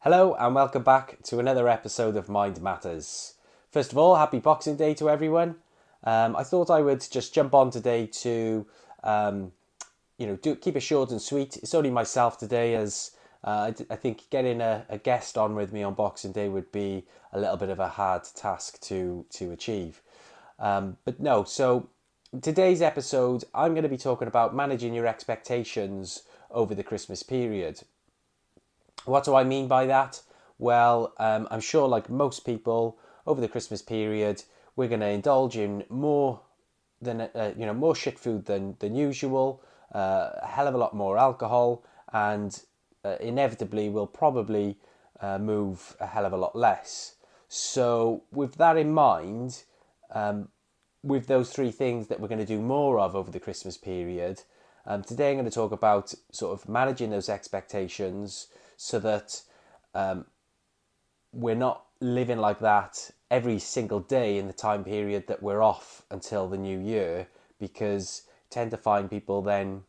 Hello and welcome back to another episode of Mind Matters. First of all, happy Boxing Day to everyone. I thought I would just jump on today to, keep it short and sweet. It's only myself today, as I think getting a guest on with me on Boxing Day would be a little bit of a hard task to achieve. So today's episode, I'm going to be talking about managing your expectations over the Christmas period. What do I mean by that? Well, I'm sure, like most people, over the Christmas period, we're going to indulge in more than more shit food than usual, a hell of a lot more alcohol, and inevitably we'll probably move a hell of a lot less. So, with that in mind, with those three things that we're going to do more of over the Christmas period, today I'm going to talk about sort of managing those expectations so that we're not living like that every single day in the time period that we're off until the new year, because I tend to find people then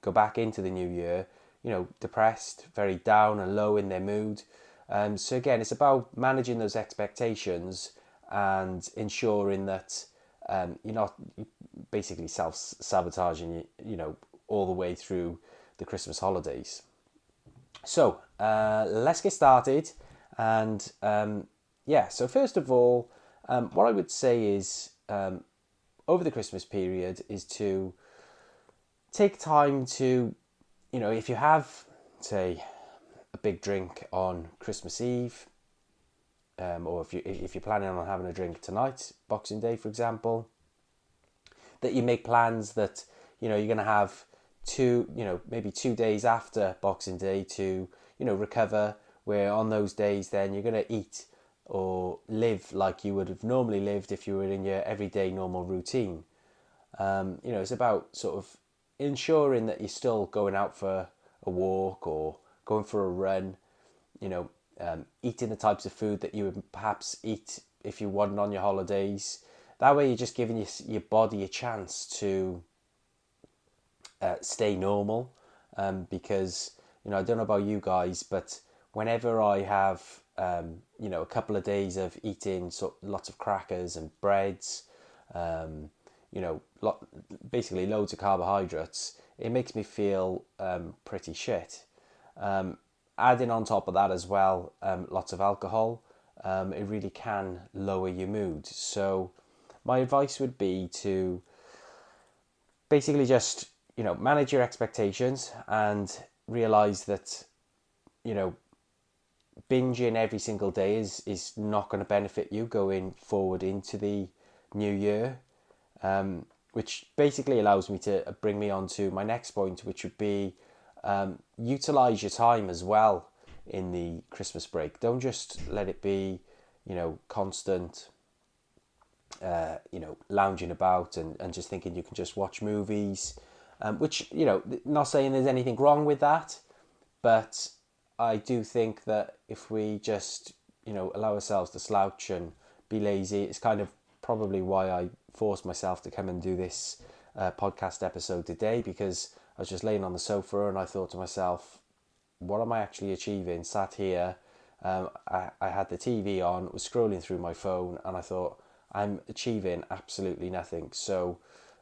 go back into the new year, depressed, very down and low in their mood. So again, it's about managing those expectations and ensuring that you're not basically self-sabotaging, all the way through the Christmas holidays. So let's get started. And so first of all, what I would say is over the Christmas period is to take time to, if you have, say, a big drink on Christmas Eve, or if you're planning on having a drink tonight, Boxing Day, for example, that you make plans that you're going to have maybe 2 days after Boxing Day to recover. Where on those days, then you're going to eat or live like you would have normally lived if you were in your everyday normal routine. It's about sort of ensuring that you're still going out for a walk or going for a run, eating the types of food that you would perhaps eat if you wasn't on your holidays. That way you're just giving your body a chance to stay normal, because, I don't know about you guys, but whenever I have, a couple of days of eating lots of crackers and breads, basically loads of carbohydrates, it makes me feel pretty shit. Adding on top of that as well, lots of alcohol, it really can lower your mood. So my advice would be to basically just, manage your expectations and realize that, binging every single day is not going to benefit you going forward into the new year. Which basically allows me to bring me on to my next point, which would be utilize your time as well in the Christmas break. Don't just let it be, constant, lounging about and just thinking you can just watch movies, which, not saying there's anything wrong with that, but I do think that if we just, allow ourselves to slouch and be lazy, it's kind of probably why I forced myself to come and do this podcast episode today, because I was just laying on the sofa and I thought to myself, what am I actually achieving? Sat here, I had the TV on, was scrolling through my phone, and I thought, I'm achieving absolutely nothing. So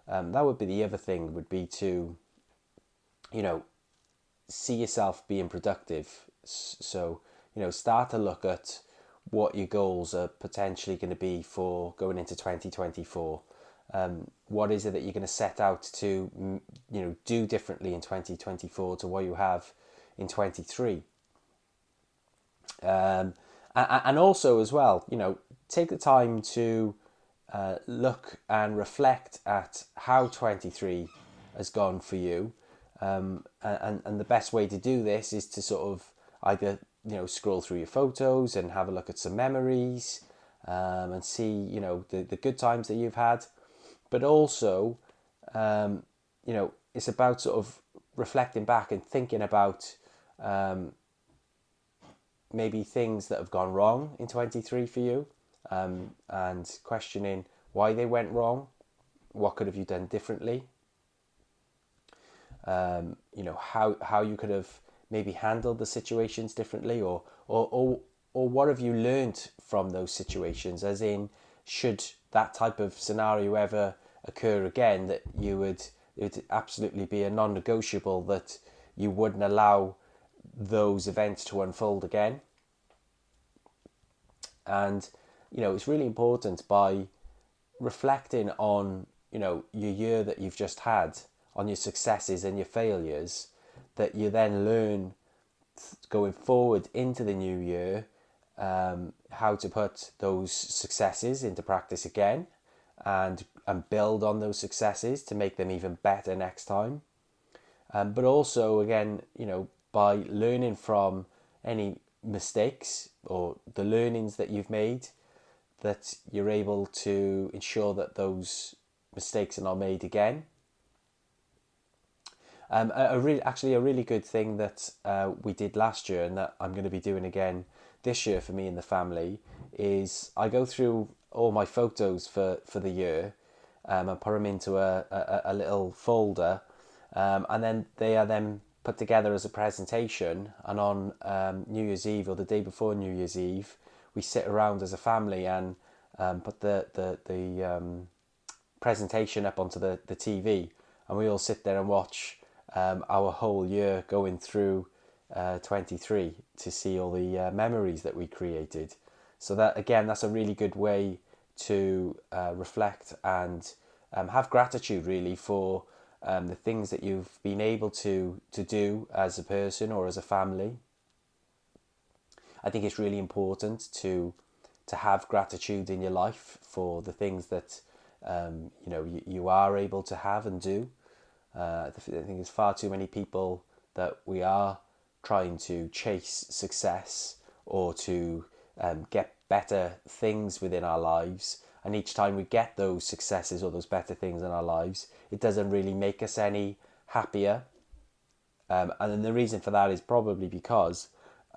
that would be the other thing, would be to, see yourself being productive. So, start to look at what your goals are potentially going to be for going into 2024. What is it that you're going to set out to, do differently in 2024 to what you have in 23? And also as well, take the time to look and reflect at how 23 has gone for you. And the best way to do this is to sort of either, scroll through your photos and have a look at some memories, and see, the good times that you've had. But also, it's about sort of reflecting back and thinking about maybe things that have gone wrong in 23 for you, and questioning why they went wrong. What could have you done differently? How you could have maybe handled the situations differently, or what have you learned from those situations? As in, should that type of scenario ever occur again, that it would absolutely be a non-negotiable that you wouldn't allow those events to unfold again. And it's really important by reflecting on your year that you've just had, on your successes and your failures, that you then learn going forward into the new year, how to put those successes into practice again, and build on those successes to make them even better next time. But also, again, by learning from any mistakes or the learnings that you've made, that you're able to ensure that those mistakes are not made again. Actually, a really good thing that we did last year, and that I'm going to be doing again this year for me and the family, is I go through all my photos for the year, and put them into a little folder, and then they are then put together as a presentation. And on New Year's Eve, or the day before New Year's Eve, we sit around as a family and put the presentation up onto the TV, and we all sit there and watch our whole year going through 23, to see all the memories that we created. So that, again, that's a really good way to reflect and have gratitude, really, for the things that you've been able to do as a person or as a family. I think it's really important to have gratitude in your life for the things that you are able to have and do. I think there's far too many people that we are trying to chase success, or to get better things within our lives. And each time we get those successes or those better things in our lives, it doesn't really make us any happier. And then the reason for that is probably because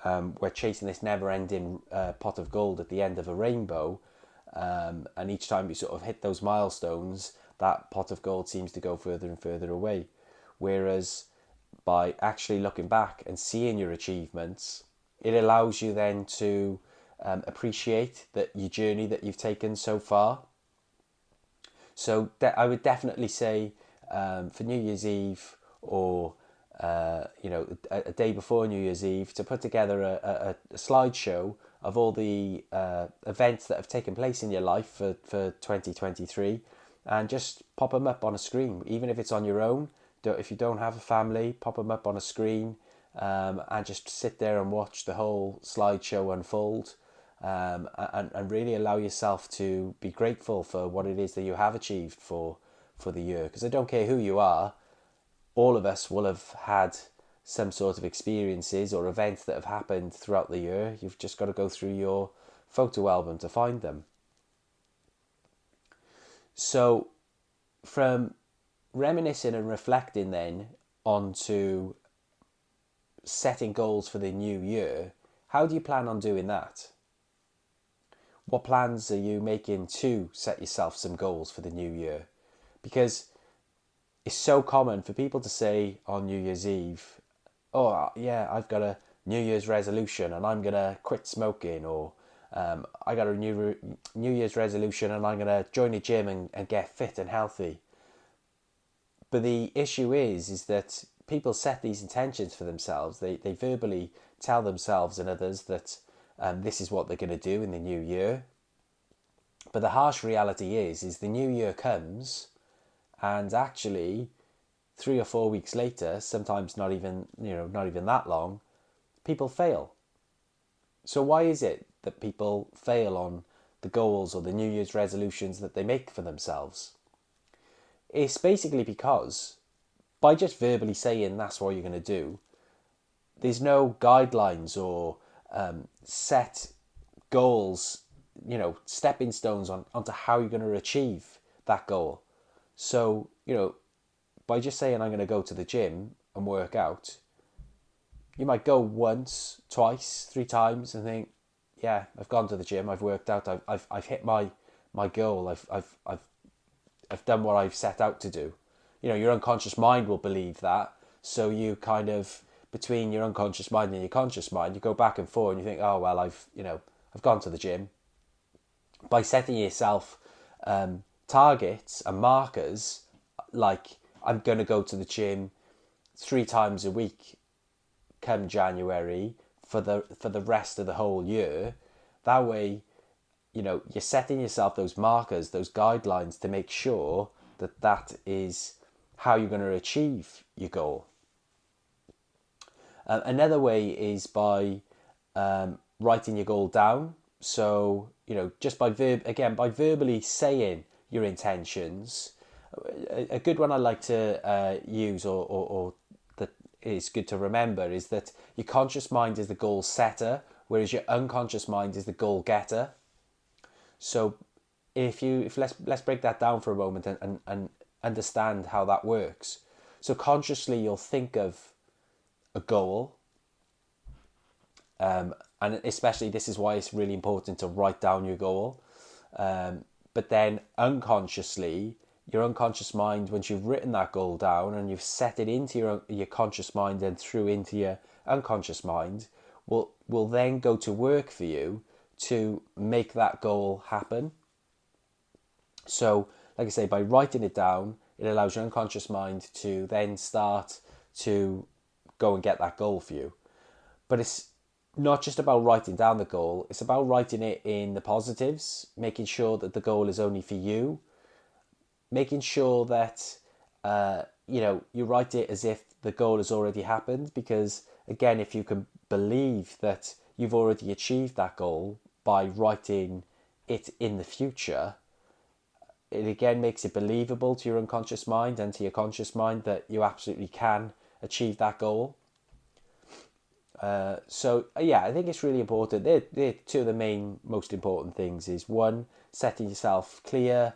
we're chasing this never-ending pot of gold at the end of a rainbow. And each time you sort of hit those milestones, that pot of gold seems to go further and further away. Whereas by actually looking back and seeing your achievements, it allows you then to appreciate your journey that you've taken so far. So I would definitely say, for New Year's Eve, or a day before New Year's Eve, to put together a slideshow of all the events that have taken place in your life for 2023, and just pop them up on a screen, even if it's on your own. If you don't have a family, pop them up on a screen, and just sit there and watch the whole slideshow unfold, and really allow yourself to be grateful for what it is that you have achieved for the year. Because I don't care who you are, all of us will have had some sort of experiences or events that have happened throughout the year. You've just got to go through your photo album to find them. So, from reminiscing and reflecting then onto setting goals for the new year, how do you plan on doing that? What plans are you making to set yourself some goals for the new year? Because it's so common for people to say on New Year's Eve, oh yeah, I've got a New Year's resolution and I'm going to quit smoking, or I got a New Year's resolution and I'm going to join a gym and get fit and healthy. But the issue is that people set these intentions for themselves. They verbally tell themselves and others that this is what they're going to do in the new year. But the harsh reality is the new year comes, and actually 3 or 4 weeks later, sometimes not even that long, people fail. So why is it that people fail on the goals or the New Year's resolutions that they make for themselves? It's basically because by just verbally saying that's what you're going to do, there's no guidelines or set goals, stepping stones onto how you're going to achieve that goal. So, by just saying I'm going to go to the gym and work out, you might go once, twice, 3 times and think, yeah, I've gone to the gym, I've worked out, I've hit my goal, I've done what I've set out to do. Your unconscious mind will believe that, so you kind of between your unconscious mind and your conscious mind. You go back and forth, and you think, oh well, I've gone to the gym. By setting yourself targets and markers, like I'm going to go to the gym 3 times a week come January for the rest of the whole year. That way, you're setting yourself those markers, those guidelines to make sure that that is how you're going to achieve your goal. Another way is by writing your goal down. So, just by verbally saying your intentions. A good one I like to use, or that is good to remember, is that your conscious mind is the goal setter, whereas your unconscious mind is the goal getter. So if let's break that down for a moment and understand how that works. So consciously you'll think of a goal, and especially this is why it's really important to write down your goal. But then unconsciously, your unconscious mind, once you've written that goal down and you've set it into your conscious mind and through into your unconscious mind, will then go to work for you to make that goal happen. So, like I say, by writing it down, it allows your unconscious mind to then start to go and get that goal for you. But it's not just about writing down the goal, it's about writing it in the positives, making sure that the goal is only for you, making sure that you write it as if the goal has already happened, because again, if you can believe that you've already achieved that goal by writing it in the future, it again makes it believable to your unconscious mind and to your conscious mind that you absolutely can achieve that goal. I think it's really important. They're two of the most important things. Is one, setting yourself clear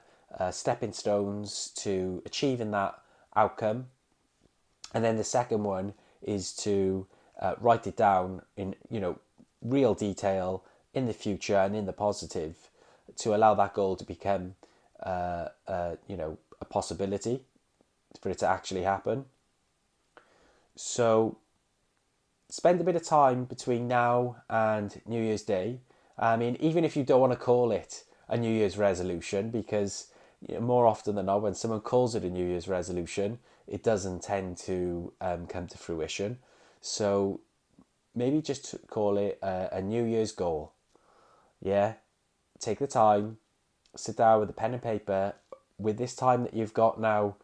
stepping stones to achieving that outcome, and then the second one is to write it down in real detail in the future and in the positive to allow that goal to become a possibility for it to actually happen. So spend a bit of time between now and New Year's Day. I mean, even if you don't want to call it a New Year's resolution, because more often than not, when someone calls it a New Year's resolution, it doesn't tend to come to fruition. So maybe just call it a New Year's goal. Yeah, take the time, sit down with a pen and paper. With this time that you've got now,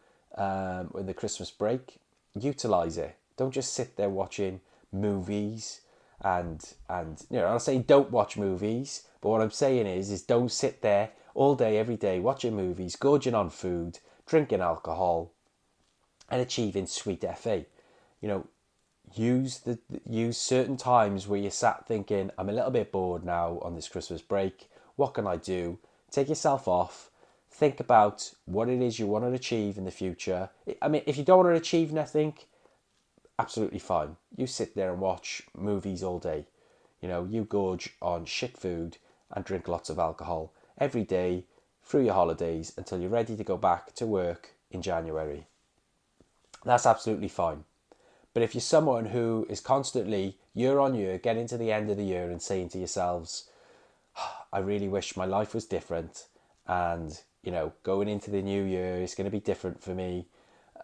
with the Christmas break, utilize it. Don't just sit there watching movies and I'll say don't watch movies, but what I'm saying is don't sit there all day every day watching movies, gorging on food, drinking alcohol, and achieving sweet FA. Use certain times where you're sat thinking, I'm a little bit bored now on this Christmas break. What can I do? Take yourself off. Think about what it is you want to achieve in the future. I mean, if you don't want to achieve nothing, absolutely fine. You sit there and watch movies all day. You gorge on shit food and drink lots of alcohol every day through your holidays until you're ready to go back to work in January. That's absolutely fine. But if you're someone who is constantly, year on year, getting to the end of the year and saying to yourselves, I really wish my life was different, and going into the new year is going to be different for me.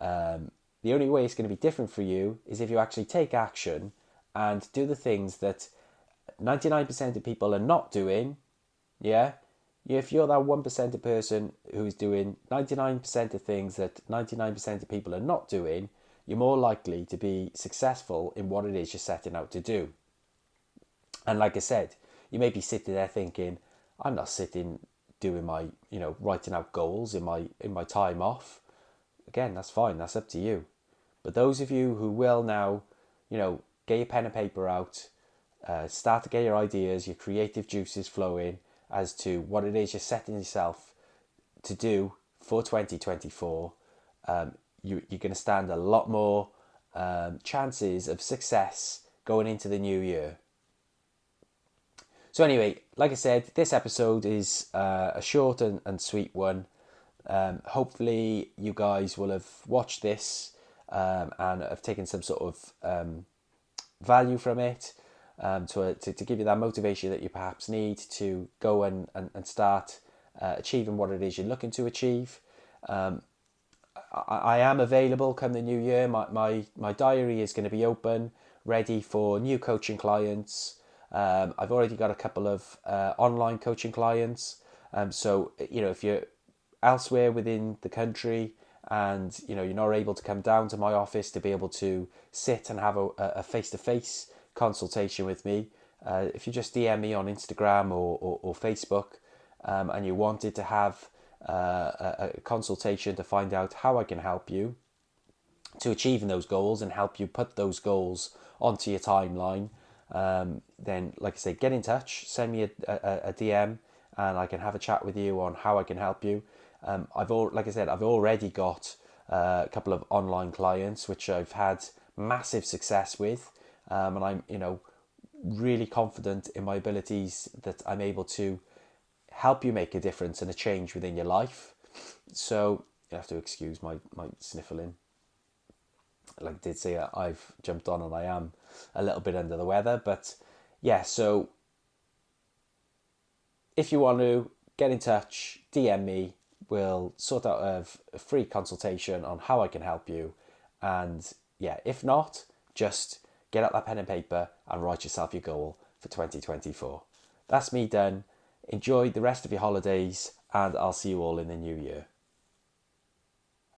The only way it's going to be different for you is if you actually take action and do the things that 99% of people are not doing. Yeah, if you're that 1% of person who's doing 99% of things that 99% of people are not doing, you're more likely to be successful in what it is you're setting out to do. And like I said, you may be sitting there thinking, I'm not sitting doing my, writing out goals in my time off. Again, that's fine. That's up to you. But those of you who will now, get your pen and paper out, start to get your ideas, your creative juices flowing as to what it is you're setting yourself to do for 2024, you're going to stand a lot more chances of success going into the new year. So anyway, like I said, this episode is a short and sweet one. Hopefully you guys will have watched this and have taken some sort of value from it, to give you that motivation that you perhaps need to go and start achieving what it is you're looking to achieve. I am available come the new year. My diary is going to be open, ready for new coaching clients. I've already got a couple of online coaching clients. So, if you're elsewhere within the country and, you're not able to come down to my office to be able to sit and have a face-to-face consultation with me, if you just DM me on Instagram or Facebook, and you wanted to have a consultation to find out how I can help you to achieving those goals and help you put those goals onto your timeline, then, like I say, get in touch, send me a DM, and I can have a chat with you on how I can help you. Like I said, I've already got a couple of online clients which I've had massive success with, and I'm really confident in my abilities that I'm able to help you make a difference and a change within your life. So you have to excuse my sniffling. Like I did say, I've jumped on and I am a little bit under the weather, but yeah. So if you want to get in touch, DM me. We'll sort out a free consultation on how I can help you. And yeah, if not, just get out that pen and paper and write yourself your goal for 2024. That's me done. Enjoy the rest of your holidays, and I'll see you all in the new year.